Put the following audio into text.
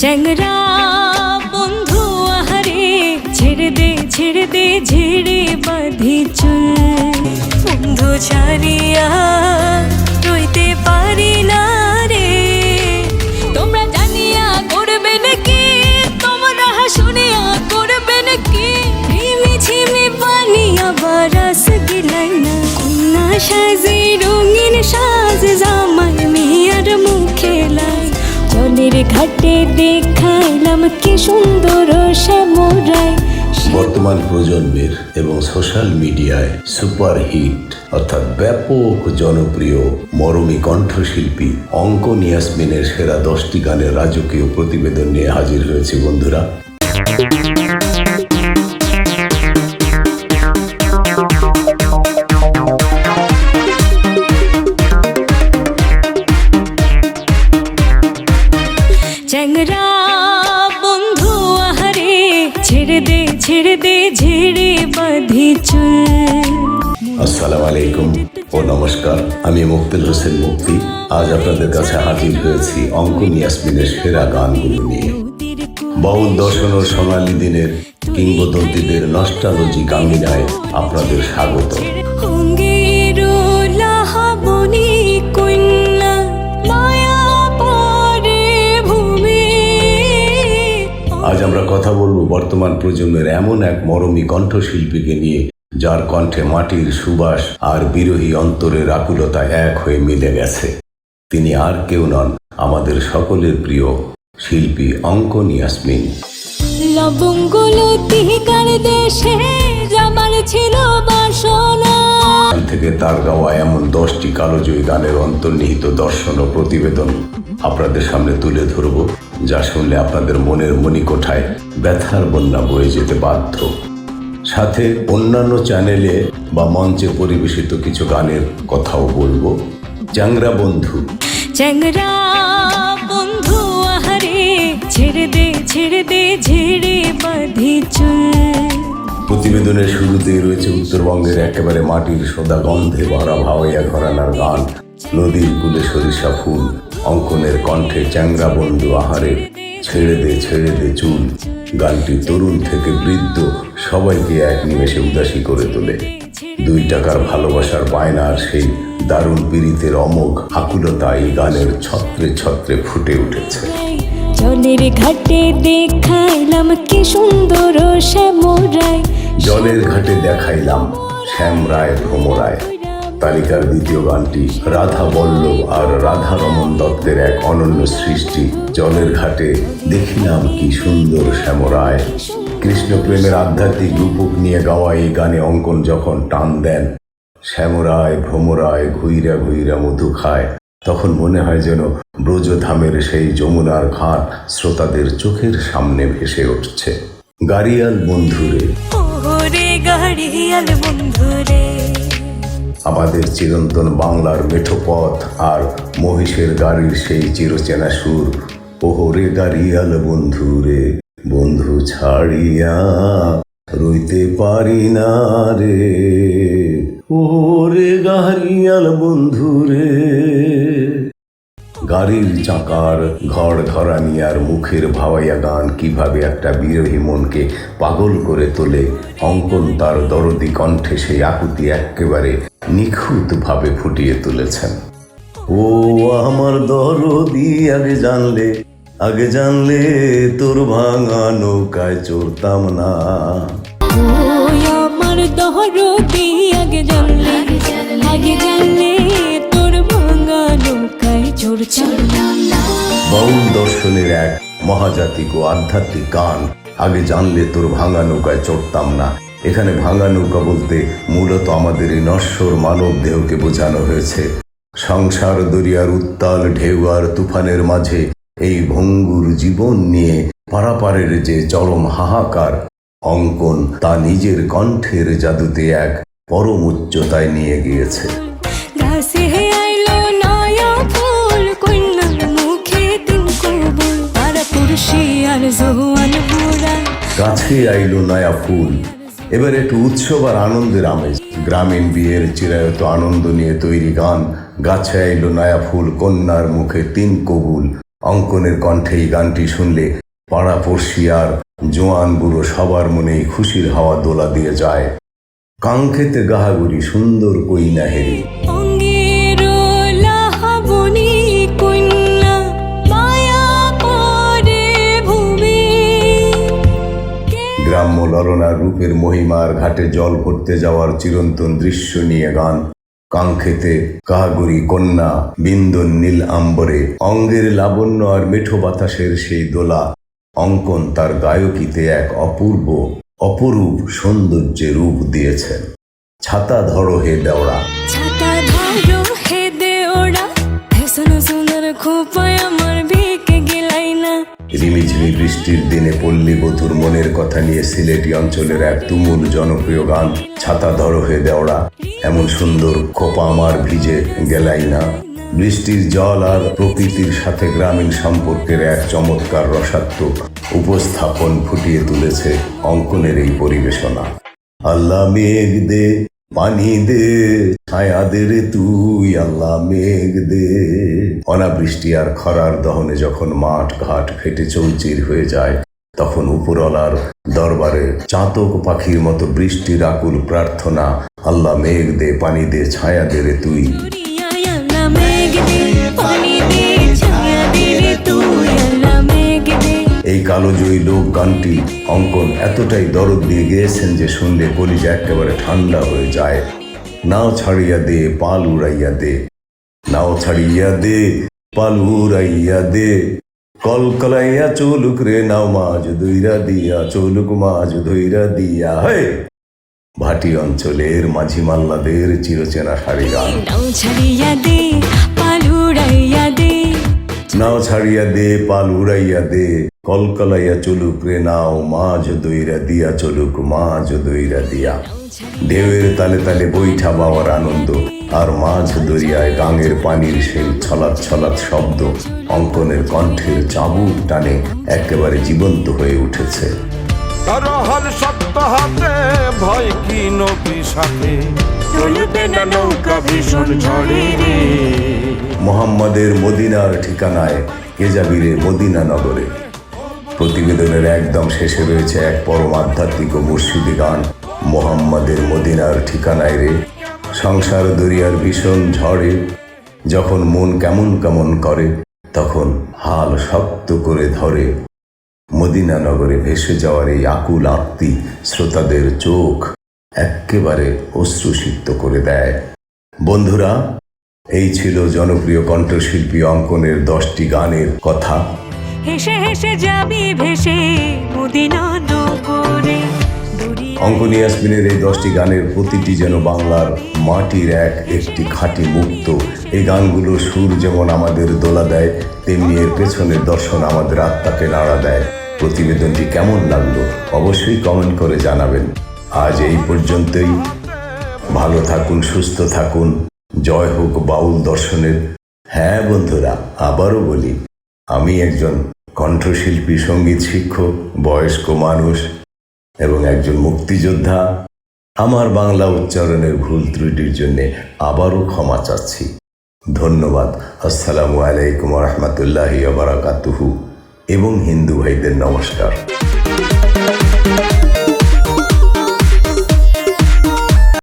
চ্যাংরা বন্ধু আহারে ছেড়ে দে ঝেড়ে বাঁধি চুল। বন্ধু ছাড়িয়া রইতে পারি না রে। তোমরা জানিয়া করবে নাকি, তোমরা শুনিয়া করবে নাকি? ঝিমি পানি আবার রস গিলাই না। কন্যা সাজে রঙিন সাজ জামাই মেয়ের মুখে লাই। জলের ঘাটে দেখাইলাম কি সুন্দর শ্যামরায়। বর্তমান প্রজন্মের এবং সোশ্যাল মিডিয়ায় সুপারহিট অর্থাৎ ব্যাপক জনপ্রিয় মরমী কণ্ঠশিল্পী অঙ্কন ইয়াসমিনের সেরা 10টি গানের রাজকীয় প্রতিবেদন নিয়ে হাজির হয়েছে বন্ধুরা। চ্যাংরা বন্ধু আহারে ছেড়ে দে ঝেড়ে বাঁধি চুল। আসসালামু আলাইকুম ও নমস্কার, আমি মুক্তাল হোসেন মুক্তি। আজ আপনাদের কাছে হাজির হয়েছি অঙ্কন ইয়াসমিনের সেরা গানগুলো নিয়ে। বাউল দর্শন ও সোনালী দিনের কিংবদন্তিদের নস্টালজি গাঙ্গিনায় আপনাদের স্বাগত। আজ আমরা কথা বলবো বর্তমান প্রজন্মের এমন এক মরমী কণ্ঠশিল্পীকে নিয়ে, যার কণ্ঠে মাটির সুবাস আর বিরহী অন্তরের আকুলতা এক হয়ে মিলে গেছে। তিনি আর কেউ নন, আমাদের সকলের প্রিয় শিল্পী অঙ্কন ইয়াসমিন। থেকে তার গাওয়া এমন 10টি কালোজয়ী গানের অন্তর্নিহিত দর্শন ও প্রতিবেদন আপনাদের সামনে তুলে ধরব, যা শুনলে আপনাদের মনের মণিকোঠায় ব্যথার বন্যা বয়ে যেতে বাধ্য। সাথে অন্যান্য চ্যানেলে বা মঞ্চে পরিবেশিত কিছু গানের কথাও বলবো। চ্যাংরা বন্ধু আহারে ছেড়ে দে ঝেড়ে বাঁধি চুল। প্রতিবেদনের শুরুতেই রয়েছে উত্তরবঙ্গের একেবারে মাটির সোদা গন্ধে ভরা ভাওয়াইয়া ঘরানার গান নদীর কূলে সরিষা ফুল। অঙ্কনের কণ্ঠে চ্যাংরা বন্ধু আহারে ছেড়ে দে চুল। গানটি তরুণ থেকে বৃদ্ধ সবাইকে এক নিমেষে উদাসী করে তোলে। 2 টাকার ভালোবাসার বায়নার সেই দারুণ পীড়িতের অমোঘ আকুলতা এই গানের ছত্রে ছত্রে ফুটে উঠেছে। জলের ঘাটে দেখাইলাম কি সুন্দর শ্যামরায়। জলের ঘাটে দেখাইলাম শ্যামরায় ভ্রমরায়। তালিকার দ্বিতীয় গানটি রাধা বল্লভ আর রাধা রমন দত্তের এক অনন্য সৃষ্টি। জলের ঘাটে দেখিলাম কি সুন্দর শ্যামরায়। কৃষ্ণ প্রেমের আধ্যাত্মিক রূপক নিয়ে গাওয়া এই গানে অঙ্কন যখন টান দেন শ্যামরায় ভ্রমরায় ঘুইরা ঘুইরা মধু খায়, তখন মনে হয় যেন ব্রজধামের সেই যমুনার ঘাট শ্রোতাদের চোখের সামনে ভেসে উঠছে। গাড়িয়াল বন্ধুরে আমাদের চিরন্তন বাংলার মেঠো পথ আর মহিষের গাড়ির সেই চিরচেনা সুর। ওহরে গাড়িয়াল বন্ধুরে, বন্ধু ছাড়িয়া রইতে পারি না রে। ওরে গাড়িয়াল বন্ধুরে। গাড়ির চাকার ঘর ধরানি আর মুখের ভাওয়াইয়া গান কিভাবে একটা বিরহী মনকে পাগল করে তোলে, অঙ্কন তার দরদি কণ্ঠে সেই আকুতি একেবারে নিখুঁতভাবে ফুটিয়ে তুলেছেন। ও আমার দরদি আগে জানলে তোর ভাঙা নৌকায় চড়তাম না। আমার দরদি আগে জানলে তোর ভাঙা নৌকায় চড়তাম না। বাউল দর্শনের এক মহাজাতিক ও আধ্যাত্মিক গান আগে জানলে তোর ভাঙা নৌকায় চড়তাম না। এখানে ভাঙা নৌকা বলতে মূলত আমাদের এই নশ্বর মানব দেহকে বোঝানো হয়েছে। সংসার দরিয়ার উত্তাল ঢেউ আর তুফানের মাঝে এই ভঙ্গুর জীবন নিয়ে পারাপারের যে চরম হাহাকার, অঙ্কন তা নিজের কণ্ঠের জাদুতে এক পরম উচ্চতায় নিয়ে গিয়েছে। গাছে আইলো নয়া ফুল। এবার একটু উৎসব আর আনন্দের আমেজ। গ্রামীণ বিয়ের চিরায়ত আনন্দ নিয়ে তৈরি গান গাছে আইলো নয়া ফুল, কন্যার মুখে 3 কবুল। অঙ্কনের কণ্ঠে এই গানটি শুনলে পাড়াপড়শি আর জোয়ান বুড়ো সবার মনেই খুশির হাওয়া দোলা দিয়ে যায়। কাঙ্ক্ষেতে গাহাগুড়ি সুন্দর কইনা হেরি, অঙ্গের লাহাবনি কন্যা মায়া পরে ভূমি। গ্রাম্য ললনার রূপের মহিমার ঘাটে জল ভরতে যাওয়ার চিরন্তন দৃশ্য নিয়ে গান। কাঙ্ক্ষেতে কাহাগুড়ি কন্যা বিন্দন নীল আম্বরে, অঙ্গের লাবণ্য আর মেঠো বাতাসের সেই দোলা। অঙ্কন তার গায়কিতে এক অপরূপ সৌন্দর্যের রূপ দিয়েছেন। ছাতা ধরো হে দেওড়া, ছাতা ধরো হে দেওড়া, হেসন সুন্দর খোপায় আমার ভিকে গেলাই না। রিমিঝিমি বৃষ্টির দিনে পল্লী বধূর মনের কথা নিয়ে সিলেটি অঞ্চলের এক তুমুল জনপ্রিয় গান ছাতা ধরো হে দেওড়া। এমন সুন্দর খোপা আমার ভিজে গেলাই না। বৃষ্টির জল আর প্রকৃতির সাথে গ্রামীণ সম্পর্কের এক চমৎকার রসাত্মক উপস্থাপন ফুটিয়ে তুলেছে অঙ্কনের এই পরিবেশনা। আল্লাহ মেঘ দে পানি দে ছায়া দে রে তুই, আল্লাহ মেঘ দে। অনাবৃষ্টি আর খরার দহনে যখন মাঠ ঘাট ফেটে চৌচির হয়ে যায়, তখন উপরওয়ালার দরবারে চাতক পাখির মতো বৃষ্টির আকুল প্রার্থনা, আল্লাহ মেঘ দে পানি দে ছায়া দে রে তুই। আল্লাহ মেঘ দে পানি দে ছায়া দে রে তুই, আল্লাহ মেঘ দে। এই কালোজয়ী লোক গানটি অঙ্কন এতটাই দরদ দিয়ে গেয়েছেন যে শুনলে কলিজা একেবারে ঠান্ডা হয়ে যায়। নাও ছাড়িয়া দে পাল উড়াইয়া দে, নাও ছাড়িয়া দে পাল উড়াইয়া দে, কলকলাইয়া চলুক রে নাও মাঝ দইরা দিয়া, চলুক মাঝ দইরা দিয়া। হে ভাটি অঞ্চলের মাঝি মাল্লাদের চিরচেনা সারি গান। নাও ছাড়িয়া দে পাল উড়াইয়া দে, নাও ছাড়িয়া দে পাল উড়াইয়া দে, কলকলাইয়া চলুক রে নাও মাঝ দইরা দিয়া, চলুক মাঝ দইরা দিয়া। ঢেউয়ের তালে তালে বৈঠা বাওয়ার আনন্দ আর মাঝ দরিয়ায় গাঙের পানির সেই ছলাৎ ছলাৎ শব্দ অঙ্কনের কণ্ঠের চাবুক টানে একেবারে জীবন্ত হয়ে উঠেছে। রহল সত্য হাতে ভয় কি নবী সাথে, চলবে না নৌকা ভীষণ ঝড়ে রে। মোহাম্মদের মদিনার ঠিকানায় কে যাবি রে মদিনা নগরে। প্রতিবেদনের একদম শেষে রয়েছে এক পরম আধ্যাত্মিক ও মুর্শিদি গান, মোহাম্মদের মদিনার ঠিকানায় রে। সংসার দরিয়ার ভীষণ ঝড়ে যখন মন কেমন কেমন করে, তখন হাল শক্ত করে ধরে। মদিনা নগরে ভেসে যাওয়ার এই আকুল আত্মী শ্রোতাদের চোখ একেবারে অশ্রুসিক্ত করে দেয়। বন্ধুরা, এই ছিল জনপ্রিয় কণ্ঠশিল্পী অঙ্কনের 10টি গানের কথা। হেসে হেসে যাবি ভেসে মদিনা নগরে। অঙ্কন ইয়াসমিনের এই 10টি গানের প্রতিটি যেন বাংলার মাটির একটি খাঁটি মুক্ত। এই গানগুলোর সুর যেমন আমাদের দোলা দেয়, তেমনি এর পেছনের দর্শন আমাদের আত্মাকে নাড়া দেয়। প্রতিবেদনটি কেমন লাগলো অবশ্যই কমেন্ট করে জানাবেন। আজ এই পর্যন্তই। ভালো থাকুন, সুস্থ থাকুন। জয় হোক বাউল দর্শনের। হ্যাঁ বন্ধুরা, আবারও বলি, আমি একজন কণ্ঠশিল্পী, সঙ্গীত শিক্ষক, বয়স্ক মানুষ এবং একজন মুক্তিযোদ্ধা। আমার বাংলা উচ্চারণের ভুল ত্রুটির জন্যে আবারও ক্ষমা চাচ্ছি। ধন্যবাদ। আসসালামু আলাইকুম রহমতুল্লাহি ওয়া বারাকাতুহু এবং হিন্দু ভাইদের নমস্কার।